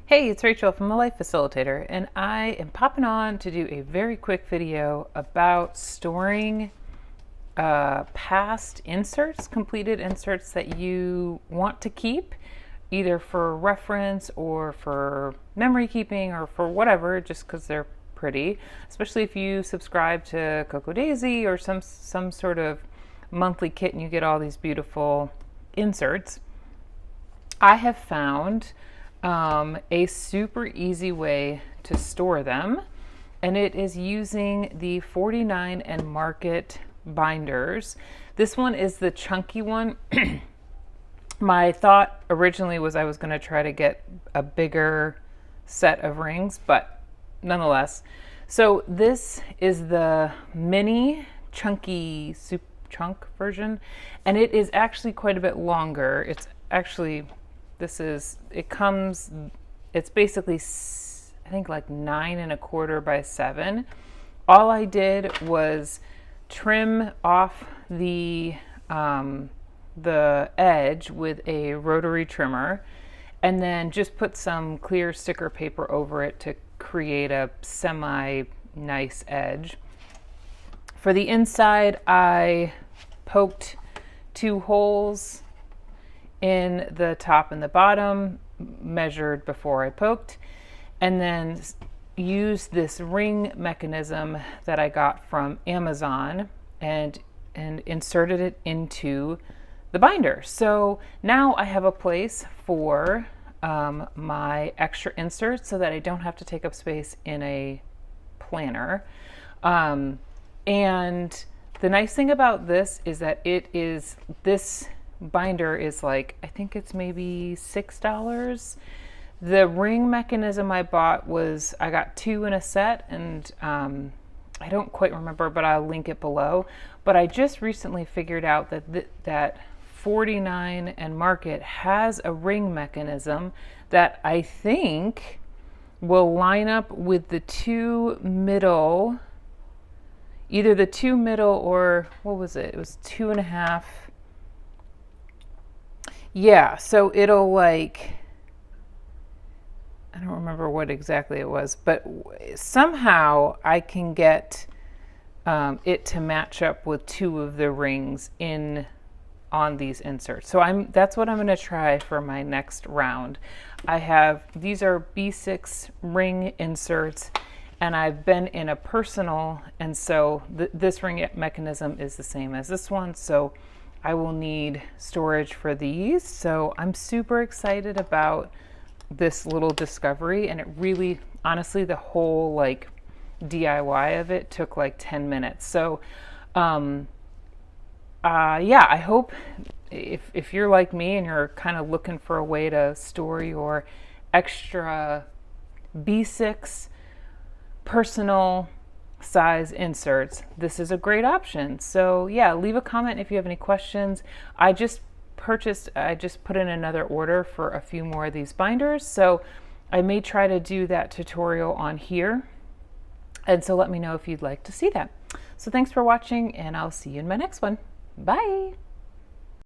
Hey, it's Rachel from The Life Facilitator, and I am popping on to do a very quick video about storing past inserts, completed inserts that you want to keep, either for reference or for memory keeping or for whatever, just because they're pretty, especially if you subscribe to CocoDaisy or some sort of monthly kit and you get all these beautiful inserts. I have found a super easy way to store them, and it is using the 49 and Market binders. This one is the chunky one. My thought originally was I was going to try to get a bigger set of rings, but nonetheless. So this is the mini chunky soup chunk version, and it is actually quite a bit longer. It's actually it's basically, I think, like 9 1/4 by 7. All I did was trim off the edge with a rotary trimmer, and then just put some clear sticker paper over it to create a semi nice edge. For the inside, I poked 2 holes in the top and the bottom, measured before I poked, and then used this ring mechanism that I got from Amazon and inserted it into the binder. So now I have a place for my extra inserts so that I don't have to take up space in a planner. And the nice thing about this is that this binder is like, I think it's maybe $6. The ring mechanism I bought I got 2 in a set, and I don't quite remember, but I'll link it below. But I just recently figured out that 49 and Market has a ring mechanism that I think will line up with the 2 middle, either the 2 middle or what was it? It was 2.5. Yeah, so it'll, like, I don't remember what exactly it was, but somehow I can get it to match up with 2 of the rings on these inserts. So that's what I'm going to try for my next round. These are B6 ring inserts, and I've been in a personal, and so this ring mechanism is the same as this one, so I will need storage for these. So I'm super excited about this little discovery, and it really, honestly, the whole like DIY of it took like 10 minutes. So yeah, I hope if you're like me and you're kind of looking for a way to store your extra B6 personal size inserts, this is a great option. So yeah, leave a comment if you have any questions. I just put in another order for a few more of these binders, so I may try to do that tutorial on here, and so let me know if you'd like to see that. So thanks for watching, and I'll see you in my next one. Bye.